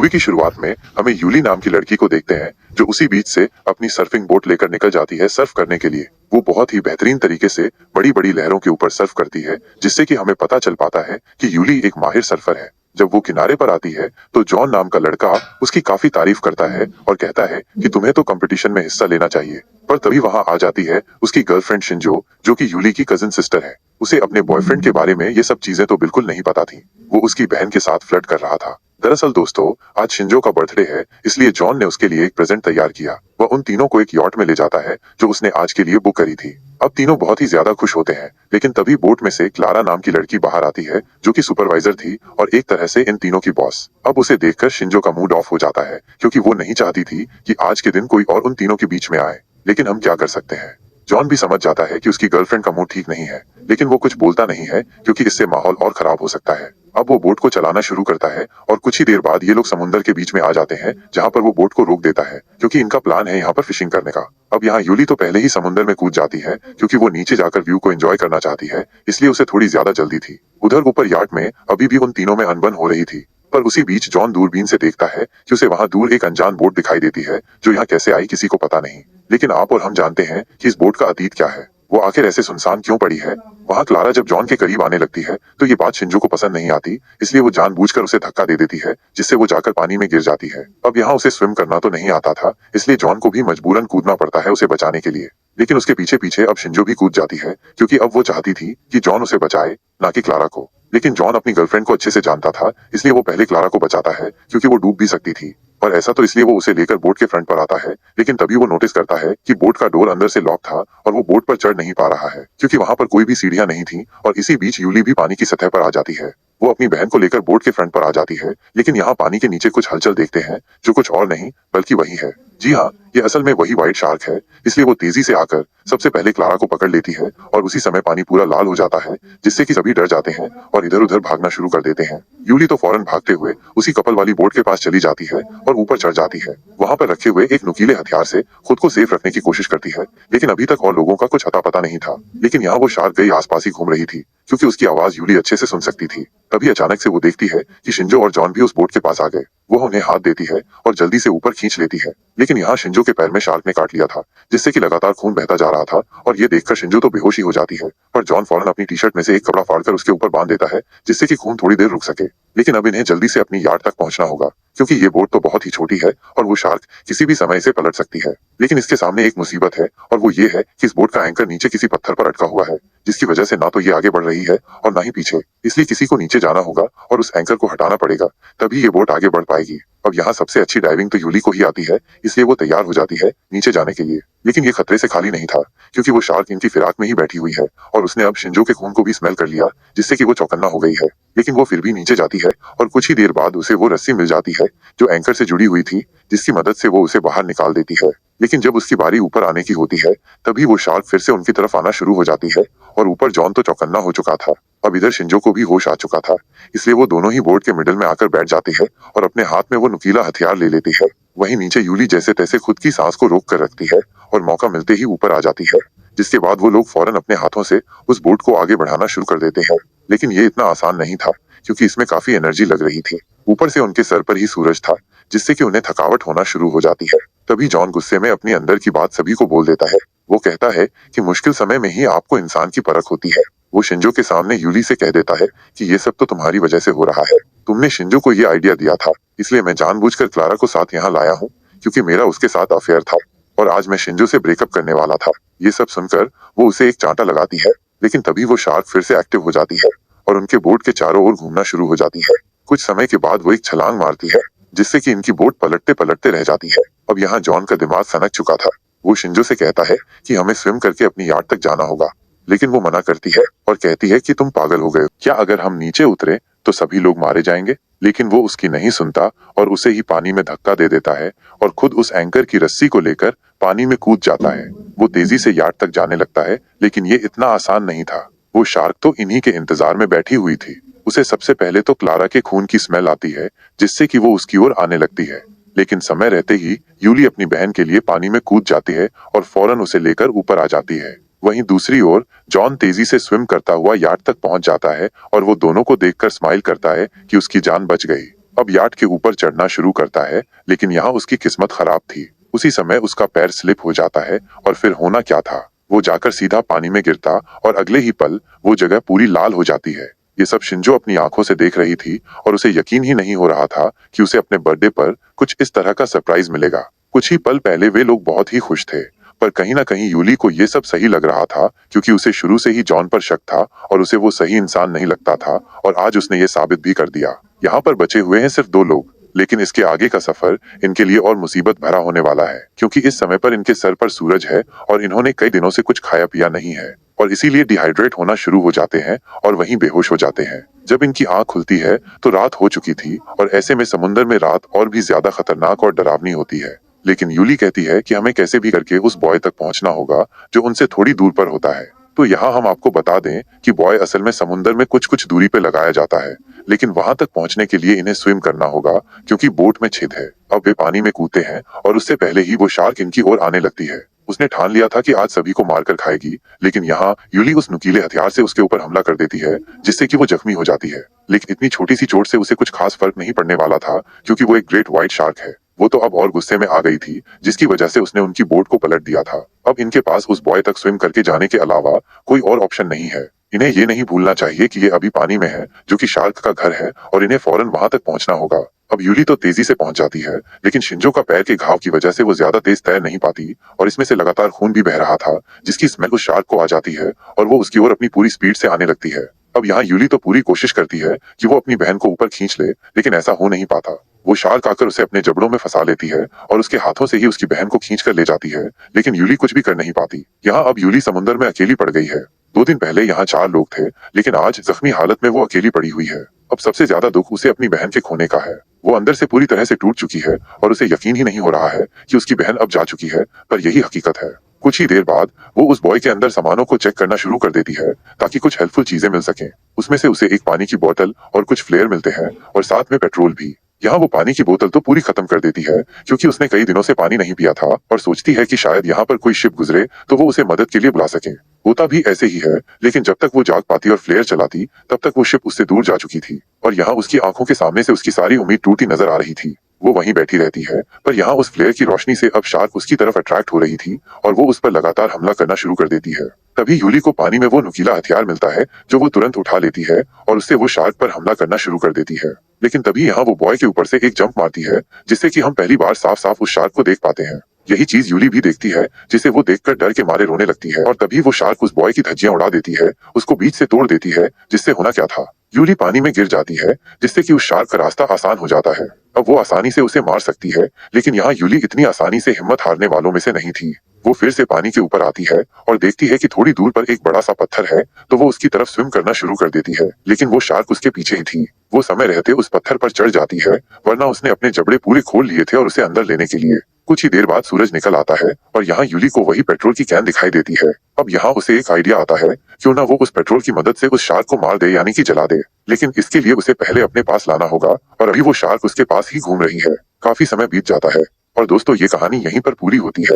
Movie की शुरुआत में हमें यूली नाम की लड़की को देखते हैं जो उसी बीच से अपनी सर्फिंग बोट लेकर निकल जाती है सर्फ करने के लिए। वो बहुत ही बेहतरीन तरीके से बड़ी बड़ी लहरों के ऊपर सर्फ करती है, जिससे कि हमें पता चल पाता है कि यूली एक माहिर सर्फर है। जब वो किनारे पर आती है तो जॉन नाम का लड़का उसकी काफी तारीफ करता है और कहता है कि तुम्हें तो कंपटीशन में हिस्सा लेना चाहिए। पर तभी वहां आ जाती है उसकी गर्लफ्रेंड शिंजो, जो कि यूली की कजिन सिस्टर है। उसे अपने बॉयफ्रेंड के बारे में ये सब चीजें तो बिल्कुल नहीं पता थी। वो उसकी बहन के साथ फ्लर्ट कर रहा था। दरअसल दोस्तों, आज शिंजो का बर्थडे है, इसलिए जॉन ने उसके लिए एक प्रेजेंट तैयार किया। वह उन तीनों को एक यॉट में ले जाता है जो उसने आज के लिए बुक करी थी। अब तीनों बहुत ही ज्यादा खुश होते हैं, लेकिन तभी बोट में से क्लारा नाम की लड़की बाहर आती है जो कि सुपरवाइजर थी और एक तरह से इन तीनों की बॉस। अब उसे देखकर शिंजो का मूड ऑफ हो जाता है, क्योंकि वो नहीं चाहती थी कि आज के दिन कोई और उन तीनों के बीच में आए। लेकिन हम क्या कर सकते हैं। जॉन भी समझ जाता है कि उसकी गर्लफ्रेंड का मूड ठीक नहीं है, लेकिन वो कुछ बोलता नहीं है क्योंकि इससे माहौल और खराब हो सकता है। अब वो बोट को चलाना शुरू करता है और कुछ ही देर बाद ये लोग समुंदर के बीच में आ जाते हैं, जहाँ पर वो बोट को रोक देता है क्योंकि इनका प्लान है यहाँ पर फिशिंग करने का। अब यहाँ यूली तो पहले ही समुंदर में कूद जाती है क्योंकि वो नीचे जाकर व्यू को एंजॉय करना चाहती है, इसलिए उसे थोड़ी ज्यादा जल्दी थी। उधर ऊपर यार्ड में अभी भी उन तीनों में अनबन हो रही थी। पर उसी बीच जॉन दूरबीन से देखता है कि उसे वहां दूर एक अनजान बोट दिखाई देती है जो यहाँ कैसे आई किसी को पता नहीं। लेकिन आप और हम जानते हैं कि इस बोट का अतीत क्या है। वो आखिर ऐसे सुनसान क्यों पड़ी है। वहां क्लारा जब जॉन के करीब आने लगती है तो ये बात शिंजो को पसंद नहीं आती, इसलिए वो जानबूझकर उसे धक्का दे देती है, जिससे वो जाकर पानी में गिर जाती है। अब यहाँ उसे स्विम करना तो नहीं आता था, इसलिए जॉन को भी मजबूरन कूदना पड़ता है उसे बचाने के लिए। लेकिन उसके पीछे पीछे अब शिंजो भी कूद जाती है, क्योंकि अब वो चाहती थी कि जॉन उसे बचाए, ना कि क्लारा को। लेकिन जॉन अपनी गर्लफ्रेंड को अच्छे से जानता था, इसलिए वो पहले क्लारा को बचाता है क्योंकि वो डूब भी सकती थी। और ऐसा तो इसलिए वो उसे लेकर बोट के फ्रंट पर आता है, लेकिन तभी वो नोटिस करता है कि बोट का डोर अंदर से लॉक था और वो बोट पर चढ़ नहीं पा रहा है क्योंकि वहां पर कोई भी सीढ़ियां नहीं थी। और इसी बीच यूली भी पानी की सतह पर आ जाती है। वो अपनी बहन को लेकर बोट के फ्रंट पर आ जाती है, लेकिन यहाँ पानी के नीचे कुछ हलचल देखते हैं जो कुछ और नहीं बल्कि वही है। जी हाँ, ये असल में वही व्हाइट शार्क है, इसलिए वो तेजी से आकर सबसे पहले क्लारा को पकड़ लेती है और उसी समय पानी पूरा लाल हो जाता है, जिससे कि सभी डर जाते हैं और इधर उधर भागना शुरू कर देते हैं। यूली तो फौरन भागते हुए उसी कपल वाली बोट के पास चली जाती है और ऊपर चढ़ जाती है। वहां पर रखे हुए एक नुकीले हथियार से खुद को सेफ रखने की कोशिश करती है, लेकिन अभी तक और लोगों का कुछ अता पता नहीं था। लेकिन यहाँ वो शार्क गई आसपास ही घूम रही थी, क्योंकि उसकी आवाज यूली अच्छे से सुन सकती थी। तभी अचानक से वो देखती है कि शिंजो और जॉन भी उस बोट के पास आ गए। वो उन्हें हाथ देती है और जल्दी से ऊपर खींच लेती है, लेकिन यहाँ शिंजो के पैर में शार्क ने काट लिया था, जिससे कि लगातार खून बहता जा रहा था। और ये देखकर शिंजो तो बेहोश ही हो जाती है, पर जॉन फौरन अपनी टी शर्ट में से एक कपड़ा फाड़कर उसके ऊपर बांध देता है, जिससे कि खून थोड़ी देर रुक सके। लेकिन अब इन्हें जल्दी से अपनी यार्ड तक पहुंचना होगा, क्योंकि ये बोट तो बहुत ही छोटी है और वो शार्क किसी भी समय से पलट सकती है। लेकिन इसके सामने एक मुसीबत है, और वो ये है कि इस बोट का एंकर नीचे किसी पत्थर पर अटका हुआ है, जिसकी वजह से ना तो ये आगे बढ़ रही है और ना ही पीछे। इसलिए किसी को नीचे जाना होगा और उस एंकर को हटाना पड़ेगा, तभी ये बोट आगे बढ़ पाएगी। अब यहाँ सबसे अच्छी डाइविंग तो यूली को ही आती है, इसलिए वो तैयार हो जाती है नीचे जाने के लिए। लेकिन ये खतरे से खाली नहीं था, क्योंकि वो शार्क इनकी फिराक में ही बैठी हुई है और उसने अब शिंजो के खून को भी स्मेल कर लिया, जिससे कि वो चौकन्ना हो गई है। लेकिन वो फिर भी नीचे जाती है और कुछ ही देर बाद उसे वो रस्सी मिल जाती है जो एंकर से जुड़ी हुई थी, जिसकी मदद से वो उसे बाहर निकाल देती है। लेकिन जब उसकी बारी ऊपर आने की होती है, तभी वो शार्क फिर से उनकी तरफ आना शुरू हो जाती है और ऊपर जॉन तो चौकन्ना हो चुका था। अब इधर शिंजो को भी होश आ चुका था, इसलिए वो दोनों ही बोट के मिडिल में आकर बैठ जाती है और अपने हाथ में वो नुकीला हथियार ले लेती है। वहीं नीचे यूली जैसे तैसे खुद की सांस को रोक कर रखती है और मौका मिलते ही ऊपर आ जाती है, जिसके बाद वो लोग फौरन अपने हाथों से उस बोट को आगे बढ़ाना शुरू कर देते हैं। लेकिन ये इतना आसान नहीं था, क्योंकि इसमें काफी एनर्जी लग रही थी। ऊपर से उनके सर पर ही सूरज था, जिससे कि उन्हें थकावट होना शुरू हो जाती है। तभी जॉन गुस्से में अपनी अंदर की बात सभी को बोल देता है। वो कहता है कि मुश्किल समय में ही आपको इंसान की परख होती है। वो शिंजो के सामने यूली से कह देता है कि ये सब तो तुम्हारी वजह से हो रहा है। तुमने शिंजो को ये आइडिया दिया था, इसलिए मैं जानबूझकर क्लारा को साथ यहाँ लाया हूँ, क्योंकि मेरा उसके साथ अफेयर था और आज मैं शिंजो से ब्रेकअप करने वाला था। ये सब सुनकर वो उसे एक चांटा लगाती है, लेकिन तभी वो शार्क फिर से एक्टिव हो जाती है और उनके बोट के चारों ओर घूमना शुरू हो जाती है। कुछ समय के बाद वो एक छलांग मारती है, जिससे कि इनकी बोट पलटते पलटते रह जाती है। अब यहाँ जॉन का दिमाग सनक चुका था। वो शिंजो से कहता है कि हमें स्विम करके अपनी यार्ड तक जाना होगा, लेकिन वो मना करती है और कहती है कि तुम पागल हो गए हो क्या, अगर हम नीचे उतरे तो सभी लोग मारे जाएंगे। लेकिन वो उसकी नहीं सुनता और उसे ही पानी में धक्का दे देता है और खुद उस एंकर की रस्सी को लेकर पानी में कूद जाता है। वो तेजी से यार्ड तक जाने लगता है, लेकिन ये इतना आसान नहीं था। वो शार्क तो इन्हीं के इंतजार में बैठी हुई थी। उसे सबसे पहले तो क्लारा के खून की स्मेल आती है, जिससे कि वो उसकी ओर आने लगती है। लेकिन समय रहते ही यूली अपनी बहन के लिए पानी में कूद जाती है और फौरन उसे लेकर ऊपर आ जाती है। वहीं दूसरी ओर जॉन तेजी से स्विम करता हुआ यार्ड तक पहुंच जाता है और वो दोनों को देखकर स्माइल करता है कि उसकी जान बच गई। अब याट के ऊपर चढ़ना शुरू करता है, लेकिन यहाँ उसकी किस्मत खराब थी। उसी समय उसका पैर स्लिप हो जाता है और फिर होना क्या था, वो जाकर सीधा पानी में गिरता और अगले ही पल वो जगह पूरी लाल हो जाती है। ये सब शिंजो अपनी आंखों से देख रही थी और उसे यकीन ही नहीं हो रहा था कि उसे अपने बर्थडे पर कुछ इस तरह का सरप्राइज मिलेगा। कुछ ही पल पहले वे लोग बहुत ही खुश थे, पर कहीं ना कहीं यूली को ये सब सही लग रहा था, क्योंकि उसे शुरू से ही जॉन पर शक था और उसे वो सही इंसान नहीं लगता था, और आज उसने ये साबित भी कर दिया। यहाँ पर बचे हुए हैं सिर्फ 2 लोग, लेकिन इसके आगे का सफर इनके लिए और मुसीबत भरा होने वाला है, क्योंकि इस समय पर इनके सर पर सूरज है और इन्होंने कई दिनों से कुछ खाया पिया नहीं है और इसीलिए डिहाइड्रेट होना शुरू हो जाते हैं और वहीं बेहोश हो जाते हैं। जब इनकी आंख खुलती है तो रात हो चुकी थी और ऐसे में समुद्र में रात और भी ज्यादा खतरनाक और डरावनी होती है। लेकिन यूली कहती है कि हमें कैसे भी करके उस बॉय तक पहुंचना होगा जो उनसे थोड़ी दूर पर होता है। तो यहाँ हम आपको बता दें कि बॉय असल में समुद्र में कुछ कुछ दूरी पे लगाया जाता है, लेकिन वहां तक पहुंचने के लिए इन्हें स्विम करना होगा, क्योंकि बोट में छेद है। अब वे पानी में कूदते हैं और उससे पहले ही वो शार्क इनकी ओर आने लगती है। उसने ठान लिया था कि आज सभी को मारकर खाएगी, लेकिन यहाँ यूली उस नुकीले हथियार से उसके ऊपर हमला कर देती है, जिससे कि वो जख्मी हो जाती है। लेकिन इतनी छोटी सी चोट से उसे कुछ खास फर्क नहीं पड़ने वाला था, क्योंकि वो एक ग्रेट व्हाइट शार्क है। वो तो अब और गुस्से में आ गई थी, जिसकी वजह से उसने उनकी बोट को पलट दिया था। अब इनके पास उस बॉय तक स्विम करके जाने के अलावा कोई और ऑप्शन नहीं है। इन्हें ये नहीं भूलना चाहिए कि ये अभी पानी में है, जो कि शार्क का घर है, और इन्हें फौरन वहां तक पहुंचना होगा। अब यूली तो तेजी से पहुंच जाती है, लेकिन शिंजो का पैर के घाव की वजह से वो ज्यादा तेज तैर नहीं पाती और इसमें से लगातार खून भी बह रहा था, जिसकी स्मेल उस शार्क को आ जाती है और वो उसकी ओर अपनी पूरी स्पीड से आने लगती है। अब यहाँ यूली तो पूरी कोशिश करती है कि वो अपनी बहन को ऊपर खींच ले, लेकिन ऐसा हो नहीं पाता। वो शार्क आकर उसे अपने जबड़ों में फंसा लेती है और उसके हाथों से ही उसकी बहन को खींच कर ले जाती है, लेकिन यूली कुछ भी कर नहीं पाती। यहाँ अब यूली समुद्र में अकेली पड़ गई है। 2 दिन पहले यहाँ 4 लोग थे, लेकिन आज जख्मी हालत में वो अकेली पड़ी हुई है। अब सबसे ज्यादा दुख उसे अपनी बहन के खोने का है। वो अंदर से पूरी तरह से टूट चुकी है और उसे यकीन ही नहीं हो रहा है कि उसकी बहन अब जा चुकी है, पर यही हकीकत है। कुछ ही देर बाद वो उस बॉय के अंदर सामानों को चेक करना शुरू कर देती है, ताकि कुछ हेल्पफुल चीजें मिल सकें। उसमें से उसे एक पानी की बोतल और कुछ फ्लेयर मिलते हैं और साथ में पेट्रोल भी। यहाँ वो पानी की बोतल तो पूरी खत्म कर देती है, क्योंकि उसने कई दिनों से पानी नहीं पिया था और सोचती है कि शायद यहाँ पर कोई शिप गुजरे तो वो उसे मदद के लिए बुला सके। होता भी ऐसे ही है, लेकिन जब तक वो जाग पाती और फ्लेयर चलाती, तब तक वो शिप उससे दूर जा चुकी थी और यहाँ उसकी आंखों के सामने से उसकी सारी उम्मीद टूटी नजर आ रही थी। वो वहीं बैठी रहती है, पर यहाँ उस फ्लेयर की रोशनी से अब शार्क उसकी तरफ अट्रैक्ट हो रही थी और वो उस पर लगातार हमला करना शुरू कर देती है। तभी यूली को पानी में वो नुकीला हथियार मिलता है, जो वो तुरंत उठा लेती है और उससे वो शार्क पर हमला करना शुरू कर देती है। लेकिन तभी यहाँ वो बॉय के ऊपर से एक जंप मारती है, जिससे कि हम पहली बार साफ साफ उस शार्क को देख पाते हैं। यही चीज यूली भी देखती है, जिसे वो देखकर डर के मारे रोने लगती है और तभी वो शार्क उस बॉय की धज्जियां उड़ा देती है, उसको बीच से तोड़ देती है, जिससे होना क्या था, यूली पानी में गिर जाती है, जिससे कि उस शार्क का रास्ता आसान हो जाता है। अब वो आसानी से उसे मार सकती है, लेकिन यहाँ यूली इतनी आसानी से हिम्मत हारने वालों में से नहीं थी। वो फिर से पानी के ऊपर आती है और देखती है कि थोड़ी दूर पर एक बड़ा सा पत्थर है, तो वो उसकी तरफ स्विम करना शुरू कर देती है, लेकिन वो शार्क उसके पीछे ही थी। वो समय रहते उस पत्थर पर चढ़ जाती है, वरना उसने अपने जबड़े पूरे खोल लिए थे और उसे अंदर लेने के लिए। कुछ ही देर बाद सूरज निकल आता है और यहाँ यूली को वही पेट्रोल की कैन दिखाई देती है। अब यहाँ उसे एक आइडिया आता है, क्यों ना वो उस पेट्रोल की मदद से उस शार्क को मार दे, यानी कि जला दे। लेकिन इसके लिए उसे पहले अपने पास लाना होगा और अभी वो शार्क उसके पास ही घूम रही है। काफी समय बीत जाता है और दोस्तों ये कहानी यहीं पर पूरी होती है।